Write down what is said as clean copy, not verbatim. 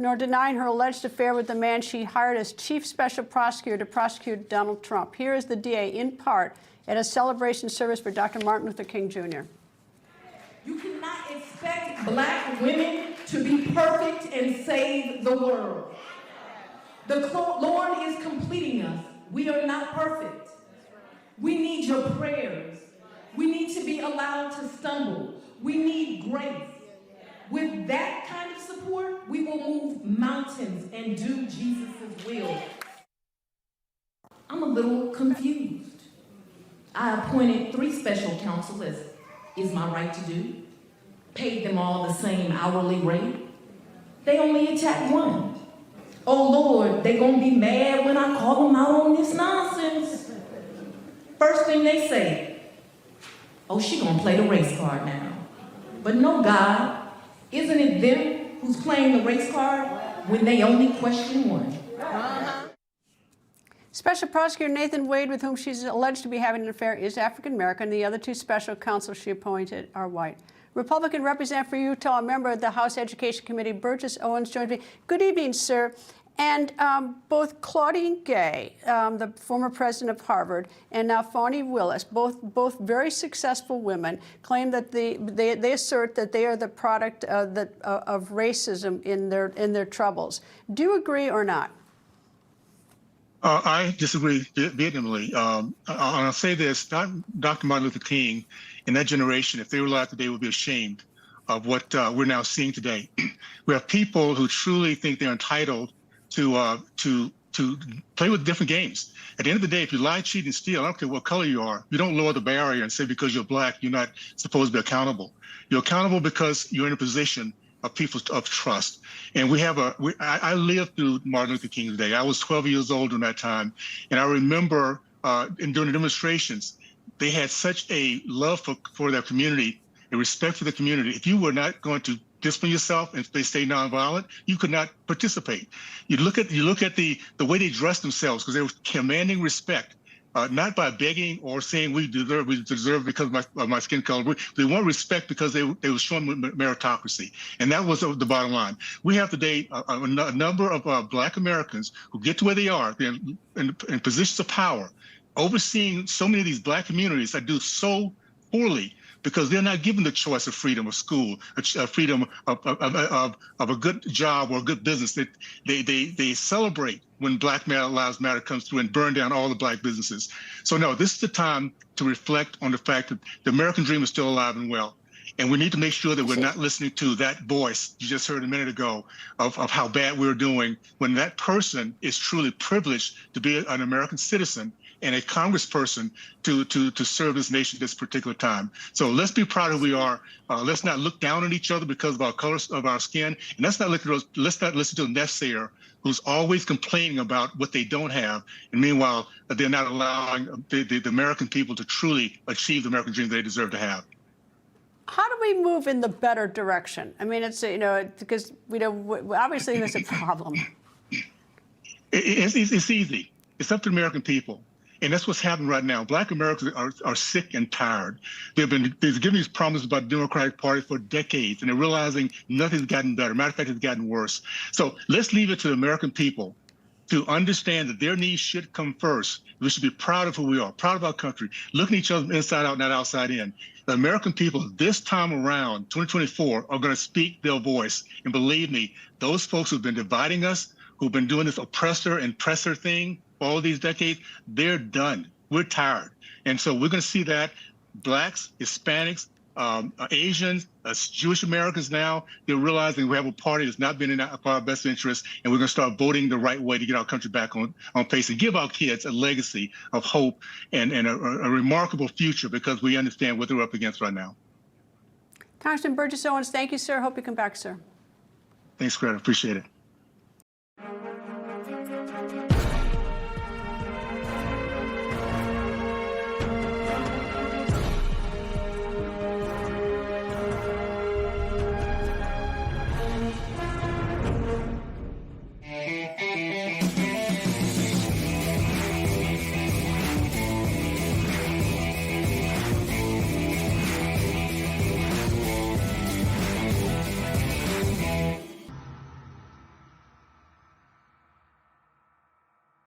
nor denying her alleged affair with the man she hired as chief special prosecutor to prosecute Donald Trump. Here is the DA, in part, at a celebration service for Dr. Martin Luther King, Jr. You cannot expect black women to be perfect and save the world. The Lord is completing us. We are not perfect. We need your prayers. We need to be allowed to stumble. We need grace. With that kind of support, we will move mountains and do Jesus' will. I'm a little confused. I appointed 3 special counsel, as is my right to do, paid them all the same hourly rate. They only attacked 1. Oh Lord, they gonna be mad when I call them out on this nonsense. First thing they say, oh, she gonna play the race card now. But no, God, isn't it them who's playing the race card when they only question 1? Special Prosecutor Nathan Wade, with whom she's alleged to be having an affair, is African-American. The other 2 special counsels she appointed are white. Republican representative for Utah, a member of the House Education Committee, Burgess Owens, joins me. Good evening, sir. And both Claudine Gay, the former president of Harvard, and now Fani Willis, both very successful women, claim that they assert that they are the product of racism in their troubles. Do you agree or not? I disagree vehemently. I'll say this: Dr. Martin Luther King and that generation, if they were alive today, would be ashamed of what we're now seeing today. We have people who truly think they're entitled to play with different games. At the end of the day, if you lie, cheat, and steal, I don't care what color you are, you don't lower the barrier and say because you're black, you're not supposed to be accountable. You're accountable because you're in a position of people of trust. And I lived through Martin Luther King's day. I was 12 years old during that time. And I remember during the demonstrations, they had such a love for their community, a respect for the community. If you were not going to discipline yourself and they stay nonviolent, you could not participate. You look at the way they dressed themselves, because they were commanding respect, not by begging or saying we deserve because of my skin color. They want respect because they were showing meritocracy, and that was the bottom line. We have today a number of Black Americans who get to where they are, they're in positions of power, overseeing so many of these Black communities that do so poorly, because they're not given the choice of freedom of school, a freedom of a good job or a good business. They celebrate when Black Lives Matter comes through and burn down all the Black businesses. So no, this is the time to reflect on the fact that the American dream is still alive and well. And we need to make sure that we're not listening to that voice you just heard a minute ago of how bad we're doing, when that person is truly privileged to be an American citizen and a congressperson to serve this nation at this particular time. So let's be proud of who we are. Let's not look down on each other because of our colors of our skin. And let's not listen to the naysayer who's always complaining about what they don't have. And meanwhile, they're not allowing the American people to truly achieve the American dream they deserve to have. How do we move in the better direction? I mean, it's, because obviously there's a problem. It's easy. It's up to the American people. And that's what's happening right now. Black Americans are sick and tired. They've given these promises about the Democratic Party for decades, and they're realizing nothing's gotten better. Matter of fact, it's gotten worse. So let's leave it to the American people to understand that their needs should come first. We should be proud of who we are, proud of our country, looking at each other inside out, not outside in. The American people this time around, 2024, are going to speak their voice. And believe me, those folks who've been dividing us, who've been doing this oppressor and presser thing for all these decades, they're done. We're tired. And so we're going to see that Blacks, Hispanics, Asians, Jewish Americans now, they're realizing we have a party that's not been in our best interest, and we're going to start voting the right way to get our country back on pace and give our kids a legacy of hope and a remarkable future, because we understand what they're up against right now. Congressman Burgess Owens, thank you, sir. Hope you come back, sir. Thanks, Greta. Appreciate it.